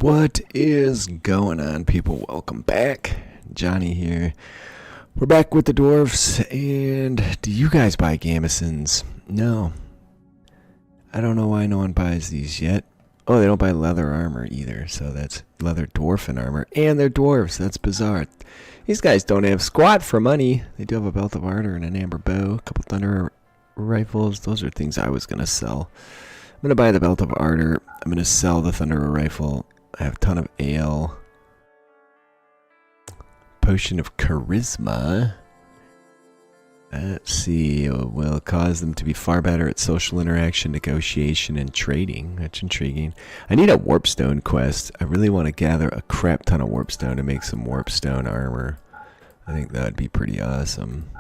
What is going on, people? Welcome back. Johnny here. We're back with the Dwarfs, and do you guys buy gamisons? No. I don't know why no one buys these yet. Oh, they don't buy leather armor either, so that's leather dwarfen armor, and they're dwarves. That's bizarre. These guys don't have squat for money. They do have a belt of ardor and an amber bow, a couple thunder rifles. Those are things I was going to sell. I'm going to buy the belt of ardor. I'm going to sell the thunderer rifle. I have a ton of ale. Potion of charisma. Let's see. Will cause them to be far better at social interaction, negotiation, and trading. That's intriguing. I need a warpstone quest. I really want to gather a crap ton of warpstone to make some warpstone armor. I think that would be pretty awesome.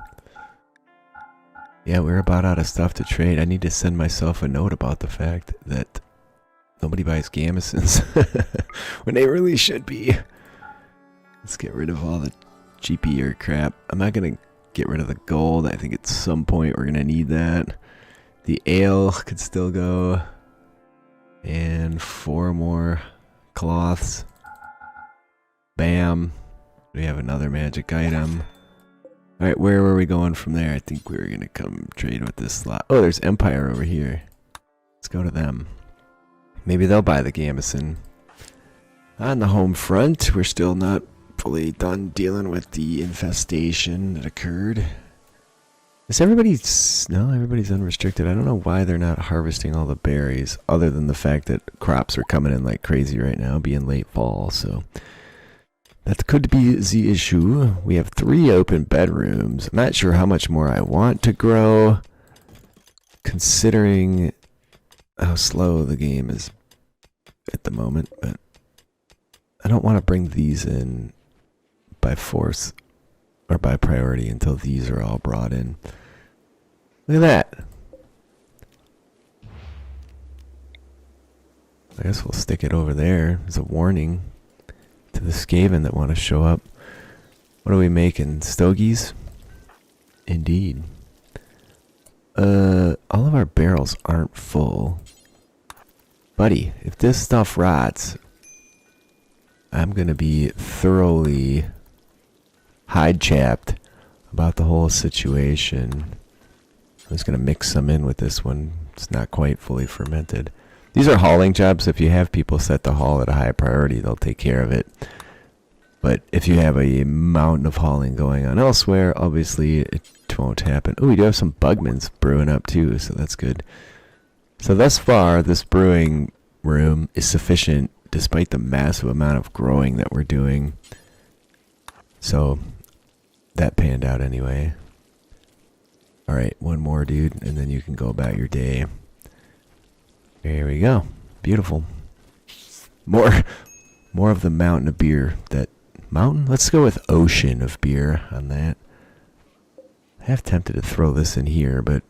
Yeah, we're about out of stuff to trade. I need to send myself a note about the fact that nobody buys gamisons when they really should be. Let's get rid of all the cheapier crap. I'm not going to get rid of the gold. I think at some point we're going to need that. The ale could still go. And 4 more cloths. Bam. We have another magic item. Alright, where were we going from there? I think we were going to come trade with this slot. Oh, there's Empire over here. Let's go to them. Maybe they'll buy the gamison. On the home front, we're still not fully done dealing with the infestation that occurred. Is everybody's... No, everybody's unrestricted. I don't know why they're not harvesting all the berries, other than the fact that crops are coming in like crazy right now, being late fall, so... That could be the issue. We have 3 open bedrooms. I'm not sure how much more I want to grow, considering how slow the game is at the moment, but I don't want to bring these in by force or by priority until these are all brought in. Look at that. I guess we'll stick it over there as a warning to the Skaven that want to show up. What are we making? Stogies? Indeed. All of our barrels aren't full. Buddy, if this stuff rots, I'm gonna be thoroughly hide-chapped about the whole situation. I'm just gonna mix some in with this one. It's not quite fully fermented. These are hauling jobs. If you have people set to haul at a high priority, they'll take care of it. But if you have a mountain of hauling going on elsewhere, obviously it won't happen. Oh, we do have some Bugmans brewing up too, so that's good. So thus far, this brewing room is sufficient despite the massive amount of growing that we're doing. So that panned out anyway. Alright, one more, dude, and then you can go about your day. There we go. Beautiful. More of the mountain of beer. That mountain? Let's go with ocean of beer on that. I have tempted to throw this in here, but...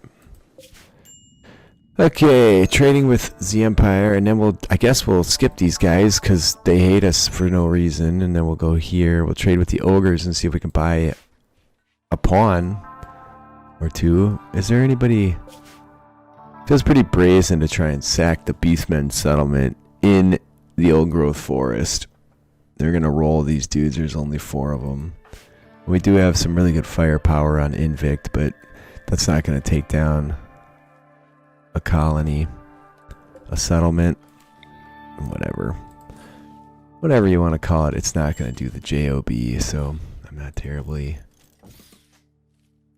Okay, trading with the Empire, and then I guess we'll skip these guys because they hate us for no reason, and then we'll go here. We'll trade with the ogres and see if we can buy a pawn or 2. Is there anybody... Feels pretty brazen to try and sack the Beastmen settlement in the old growth forest. They're gonna roll these dudes. There's only 4 of them. We do have some really good firepower on Invict, but that's not gonna take down a colony, a settlement, whatever you want to call it. It's not gonna do the job, so I'm not terribly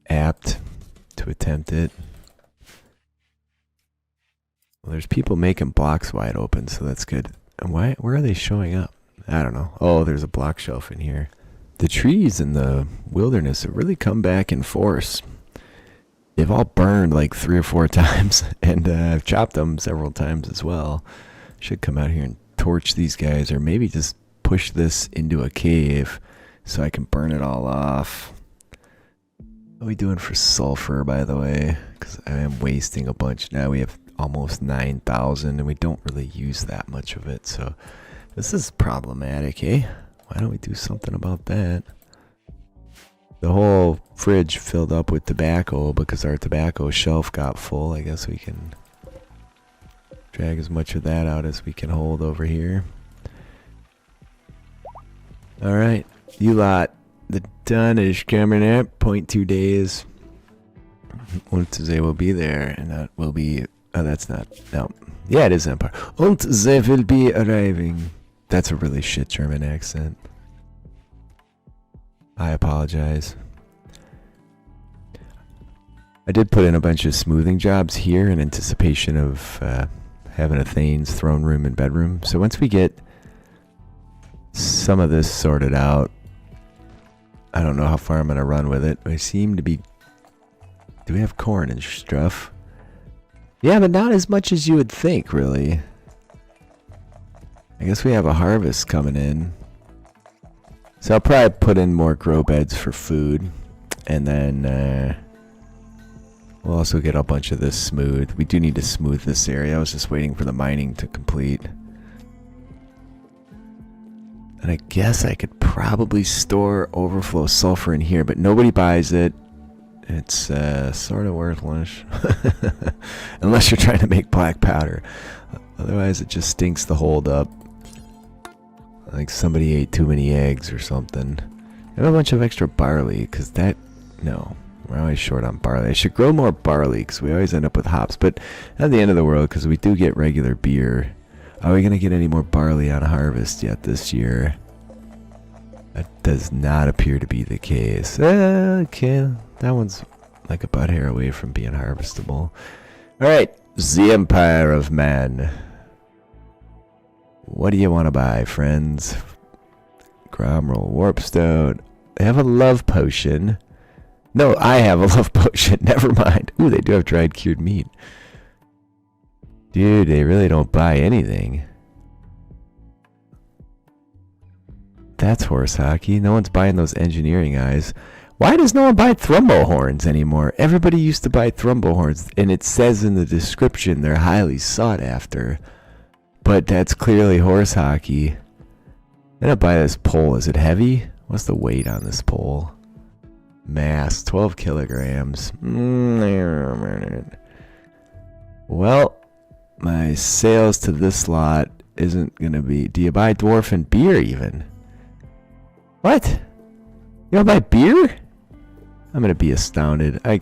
apt to attempt it. Well, there's people making blocks wide open, so that's good. And where are they showing up? I don't know. Oh, there's a block shelf in here. The trees in the wilderness have really come back in force. They've all burned like 3 or 4 times, and I've chopped them several times as well. Should come out here and torch these guys, or maybe just push this into a cave so I can burn it all off. What are we doing for sulfur, by the way? Because I am wasting a bunch. Now we have almost 9,000, and we don't really use that much of it, so this is problematic, eh? Why don't we do something about that? The whole fridge filled up with tobacco because our tobacco shelf got full. I guess we can drag as much of that out as we can hold over here. Alright, you lot. The done is coming up. 0.2 days. Und they will be there, and that will be... Oh, that's not... No. Yeah, it is Empire. Und they will be arriving. That's a really shit German accent. I apologize. I did put in a bunch of smoothing jobs here in anticipation of having a Thane's throne room and bedroom. So once we get some of this sorted out, I don't know how far I'm going to run with it. I seem to be... Do we have corn and stuff? Yeah, but not as much as you would think, really. I guess we have a harvest coming in. So I'll probably put in more grow beds for food. And then we'll also get a bunch of this smooth. We do need to smooth this area. I was just waiting for the mining to complete. And I guess I could probably store overflow sulfur in here, but nobody buys it. It's sort of worthless. Unless you're trying to make black powder. Otherwise it just stinks the hold up. Like somebody ate too many eggs or something. I have a bunch of extra barley, because that... No. We're always short on barley. I should grow more barley, because we always end up with hops. But at the end of the world, because we do get regular beer. Are we going to get any more barley on harvest yet this year? That does not appear to be the case. Okay, that one's like a butt hair away from being harvestable. Alright, the Empire of Man. What do you want to buy, friends? Gromroll, Warpstone. They have a love potion. No, I have a love potion. Never mind. Ooh, they do have dried cured meat. Dude, they really don't buy anything. That's horse hockey. No one's buying those engineering eyes. Why does no one buy Thrumbo horns anymore? Everybody used to buy Thrumbo horns, and it says in the description they're highly sought after. But that's clearly horse hockey. I'm gonna buy this pole. Is it heavy? What's the weight on this pole? Mass, 12 kilograms. Well, my sales to this lot isn't gonna be... Do you buy Dwarf and beer even? What? You don't buy beer? I'm gonna be astounded. I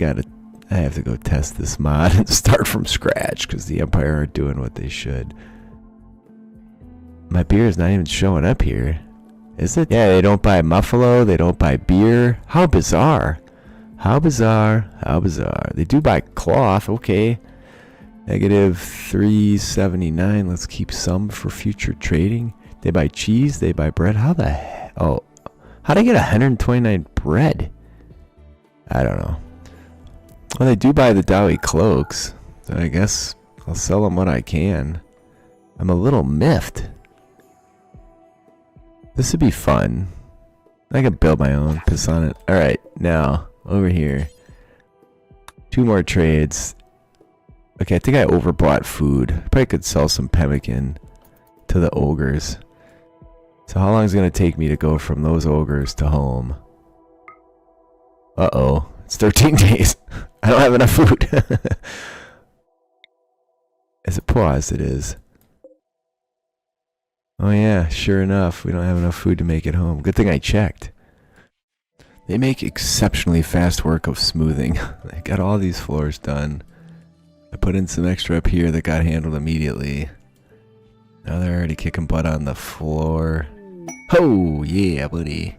have to go test this mod and start from scratch because the Empire aren't doing what they should. My beer is not even showing up here. Is it? Yeah, they don't buy Muffalo. They don't buy beer. How bizarre. How bizarre. How bizarre. They do buy cloth. Okay. Negative 379. Let's keep some for future trading. They buy cheese. They buy bread. How the heck? Oh. How'd I get 129 bread? I don't know. Well, they do buy the Dowie cloaks. So I guess I'll sell them what I can. I'm a little miffed. This would be fun. I can build my own. Piss on it. Alright, now, over here. 2 more trades. Okay, I think I overbought food. I probably could sell some pemmican to the ogres. So how long is it going to take me to go from those ogres to home? Uh-oh. It's 13 days. I don't have enough food. Is it paused? It is. Oh yeah, sure enough, we don't have enough food to make it home. Good thing I checked. They make exceptionally fast work of smoothing. I got all these floors done. I put in some extra up here that got handled immediately. Now they're already kicking butt on the floor. Oh, yeah, buddy.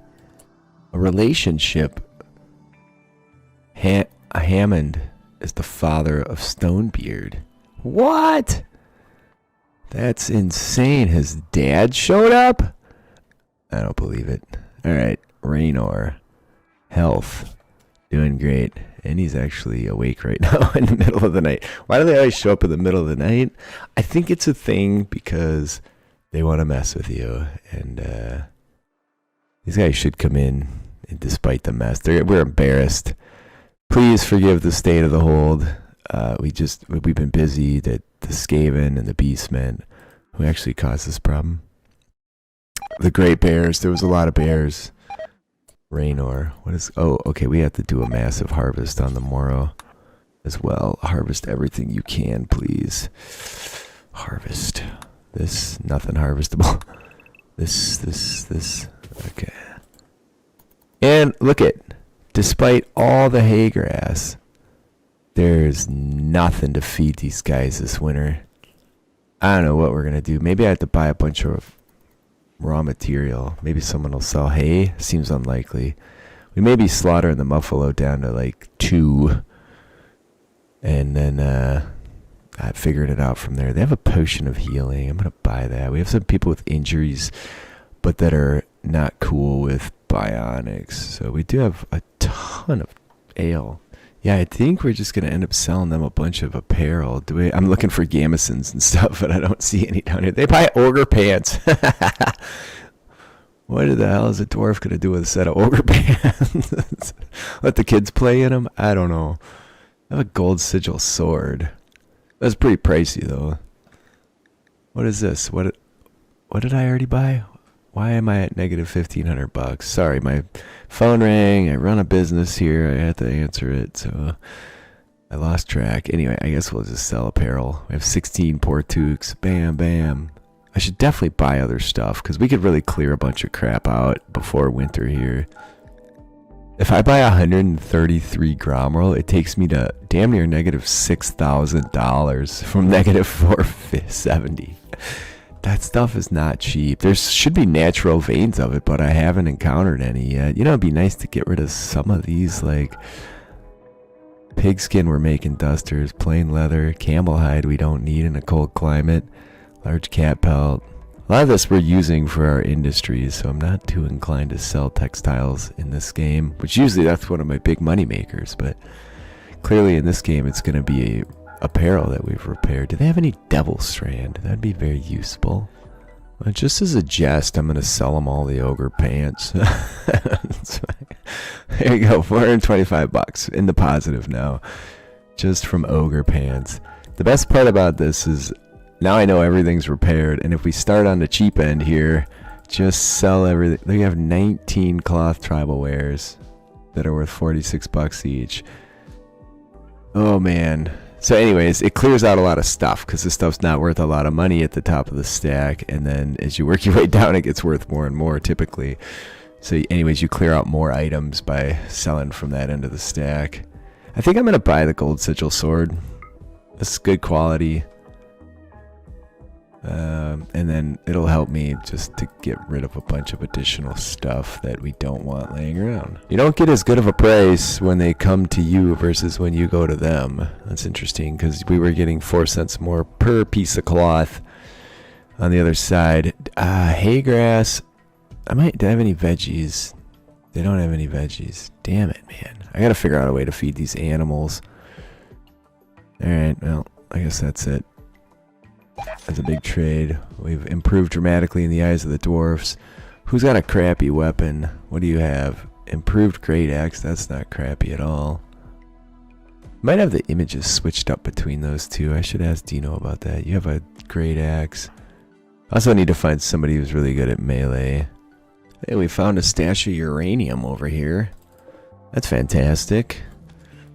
A relationship. Hammond is the father of Stonebeard. What? That's insane. His dad showed up? I don't believe it. Alright, Raynor. Health. Doing great. And he's actually awake right now in the middle of the night. Why do they always show up in the middle of the night? I think it's a thing because they want to mess with you. And these guys should come in despite the mess. We're embarrassed. Please forgive the state of the hold. We've been busy. The Skaven and the Beastmen, who actually caused this problem. The Great Bears. There was a lot of bears. Raynor. What is... Oh, okay. We have to do a massive harvest on the morrow as well. Harvest everything you can, please. Harvest. This. Nothing harvestable. This. Okay. And look at, despite all the hay grass, there's nothing to feed these guys this winter. I don't know what we're going to do. Maybe I have to buy a bunch of raw material. Maybe someone will sell hay. Seems unlikely. We may be slaughtering the muffalo down to like 2. And then I figured it out from there. They have a potion of healing. I'm going to buy that. We have some people with injuries, but that are not cool with bionics. So we do have a ton of ale. Yeah, I think we're just going to end up selling them a bunch of apparel. I'm looking for gamisons and stuff, but I don't see any down here. They buy ogre pants. What the hell is a dwarf going to do with a set of ogre pants? Let the kids play in them? I don't know. I have a gold sigil sword. That's pretty pricey, though. What is this? What did I already buy? Why am I at negative $1,500? Sorry, my phone rang. I run a business here. I had to answer it, so I lost track. Anyway, I guess we'll just sell apparel. We have 16 Portukes. Bam, bam. I should definitely buy other stuff, because we could really clear a bunch of crap out before winter here. If I buy 133 Gromroll, it takes me to damn near negative $6,000 from negative 470. That stuff is not cheap. There should be natural veins of it, but I haven't encountered any yet. You know, it'd be nice to get rid of some of these, like pigskin we're making dusters, plain leather, camel hide we don't need in a cold climate, large cat pelt. A lot of this we're using for our industries, so I'm not too inclined to sell textiles in this game, which usually that's one of my big money makers, but clearly in this game it's going to be apparel that we've repaired. Do they have any devil strand? That'd be very useful. Well, just as a jest, I'm going to sell them all the ogre pants. There you go, $425 in the positive now, just from ogre pants. The best part about this is now I know everything's repaired, and if we start on the cheap end here, just sell everything. They have 19 cloth tribal wares that are worth $46 each. Oh man. So anyways, it clears out a lot of stuff because this stuff's not worth a lot of money at the top of the stack, and then as you work your way down it gets worth more and more typically. So anyways, you clear out more items by selling from that end of the stack. I think I'm going to buy the gold sigil sword. It's good quality. And then it'll help me just to get rid of a bunch of additional stuff that we don't want laying around. You don't get as good of a price when they come to you versus when you go to them. That's interesting because we were getting 4 cents more per piece of cloth on the other side. Hay grass. Do they have any veggies? They don't have any veggies. Damn it, man. I gotta figure out a way to feed these animals. Alright, well, I guess that's it. That's a big trade. We've improved dramatically in the eyes of the dwarfs. Who's got a crappy weapon? What do you have? Improved great axe. That's not crappy at all. Might have the images switched up between those two. I should ask Dino about that. You have a great axe. Also need to find somebody who's really good at melee. Hey, we found a stash of uranium over here. That's fantastic.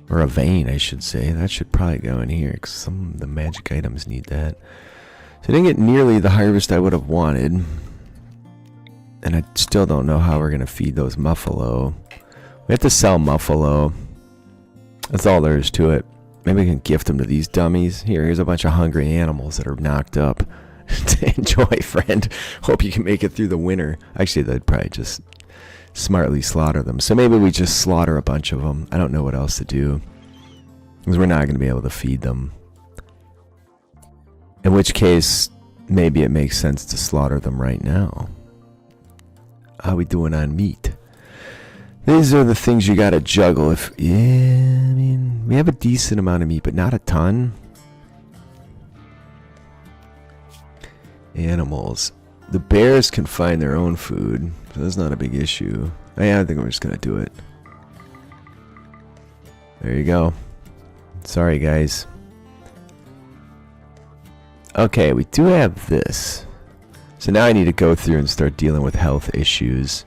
Or a vein, I should say. That should probably go in here, because some of the magic items need that. So I didn't get nearly the harvest I would have wanted. And I still don't know how we're going to feed those muffalo. We have to sell muffalo. That's all there is to it. Maybe we can gift them to these dummies. Here's a bunch of hungry animals that are knocked up. Enjoy, friend. Hope you can make it through the winter. Actually, they'd probably just smartly slaughter them. So maybe we just slaughter a bunch of them. I don't know what else to do, because we're not going to be able to feed them. In which case, maybe it makes sense to slaughter them right now. How we doing on meat? These are the things you got to juggle. I mean, we have a decent amount of meat, but not a ton. Animals. The bears can find their own food, so that's not a big issue. Yeah, I think we're just going to do it. There you go. Sorry, guys. Okay, we do have this. So now I need to go through and start dealing with health issues.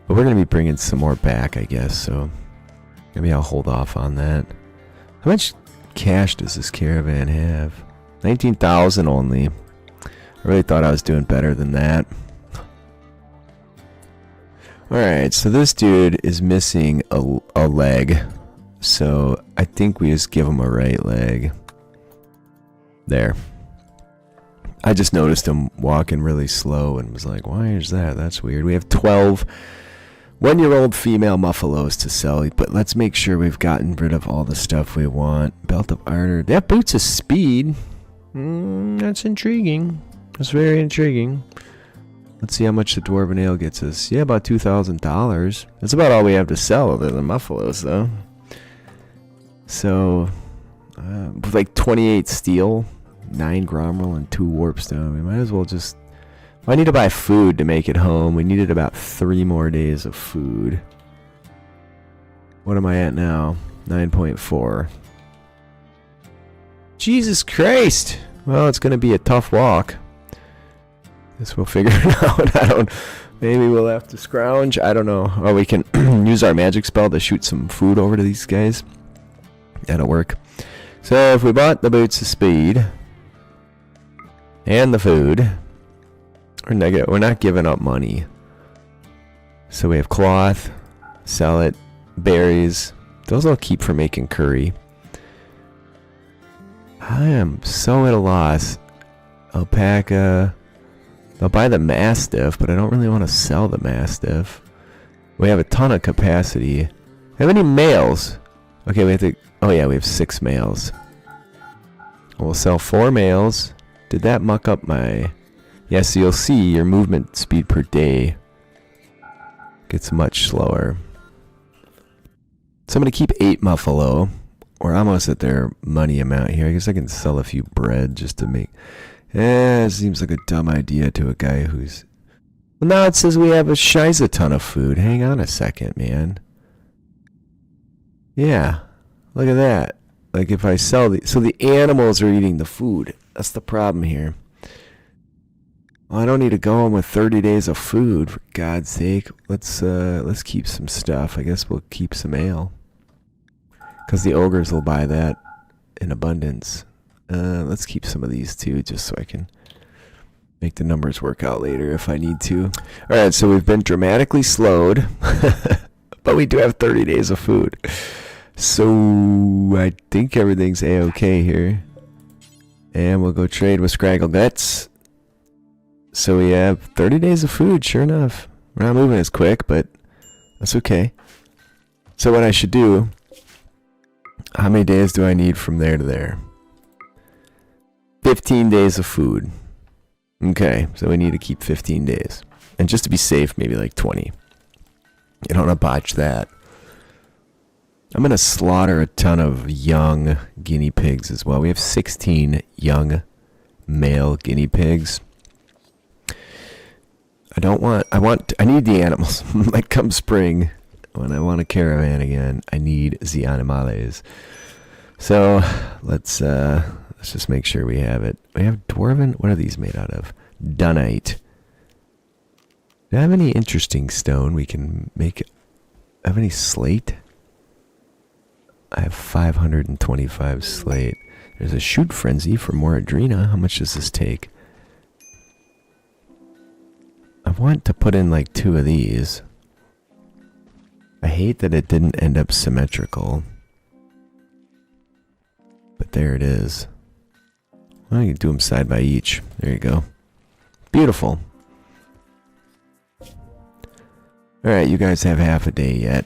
But we're going to be bringing some more back, I guess, so maybe I'll hold off on that. How much cash does this caravan have? 19,000 only. I really thought I was doing better than that. Alright, so this dude is missing a leg. So I think we just give him a right leg. There. I just noticed him walking really slow and was like, why is that? That's weird. We have 12 one-year-old female muffalos to sell, but let's make sure we've gotten rid of all the stuff we want. Belt of Armor. They have boots of speed. That's intriguing. That's very intriguing. Let's see how much the Dwarven Ale gets us. Yeah, about $2,000. That's about all we have to sell other than muffalos, though. So, with like 28 steel, 9 gromrel, and 2 warpstone, we might as well just... I need to buy food to make it home. We needed about 3 more days of food. What am I at now? 9.4. Jesus Christ! Well, it's going to be a tough walk. Guess we'll figure it out. Maybe we'll have to scrounge. I don't know. Or we can use our magic spell to shoot some food over to these guys. That'll work. So if we bought the boots of speed and the food, we're not giving up money. So we have cloth, sell it, berries. Those I'll keep for making curry. I am so at a loss. Alpaca. I'll buy the Mastiff, but I don't really want to sell the Mastiff. We have a ton of capacity. Have any males? Okay, we have to... Oh yeah, we have 6 males. We'll sell 4 males. Did that muck up my... Yeah, so you'll see your movement speed per day gets much slower. So I'm going to keep 8 Muffalo. We're almost at their money amount here. I guess I can sell a few bread just to make... it seems like a dumb idea to a guy who's... Well, now it says we have a shiza ton of food. Hang on a second, man. Yeah. Look at that. Like if I sell the... So the animals are eating the food. That's the problem here. Well, I don't need to go on with 30 days of food, for God's sake. Let's keep some stuff. I guess we'll keep some ale. Because the ogres will buy that in abundance. Let's keep some of these too, just so I can make the numbers work out later if I need to. Alright, so we've been dramatically slowed. But we do have 30 days of food. So I think everything's a-okay here. And we'll go trade with Scraggle Guts. So we have 30 days of food, sure enough. We're not moving as quick, but that's okay. So what I should do... How many days do I need from there to there? 15 days of food. Okay, so we need to keep 15 days. And just to be safe, maybe like 20. You don't want to botch that. I'm going to slaughter a ton of young guinea pigs as well. We have 16 young male guinea pigs. I need the animals. Like come spring, when I want a caravan again, I need the animales. So let's just make sure we have it. We have dwarven. What are these made out of? Dunite. Do I have any interesting stone we can make? Have any slate? I have 525 slate. There's a shoot frenzy for more adrena. How much does this take? I want to put in like 2 of these. I hate that it didn't end up symmetrical. But there it is. Well, you can do them side by each. There you go. Beautiful. Alright, you guys have half a day yet.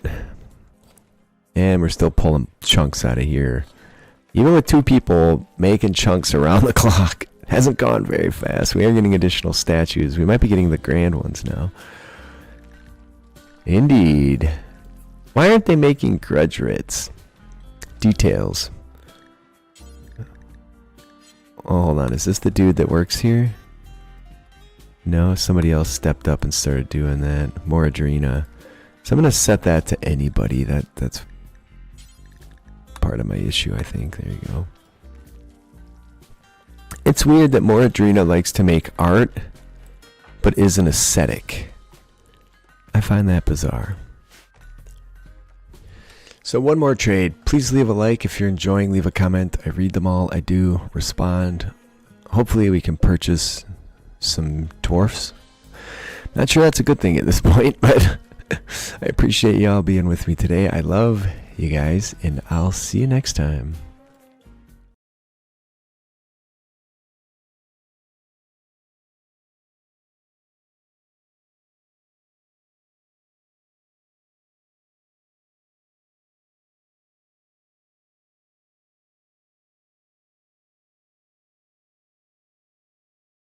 And we're still pulling chunks out of here. Even with 2 people making chunks around the clock, it hasn't gone very fast. We are getting additional statues. We might be getting the grand ones now. Indeed. Why aren't they making grudge writs? Details. Oh, hold on. Is this the dude that works here? No, somebody else stepped up and started doing that. More adrena. So I'm going to set that to anybody. That's part of my issue, I think. There you go. It's weird that more adrena likes to make art, but is an ascetic. I find that bizarre. So one more trade. Please leave a like if you're enjoying. Leave a comment. I read them all. I do respond. Hopefully we can purchase some dwarfs. Not sure that's a good thing at this point, but I appreciate y'all being with me today. I love you guys, and I'll see you next time.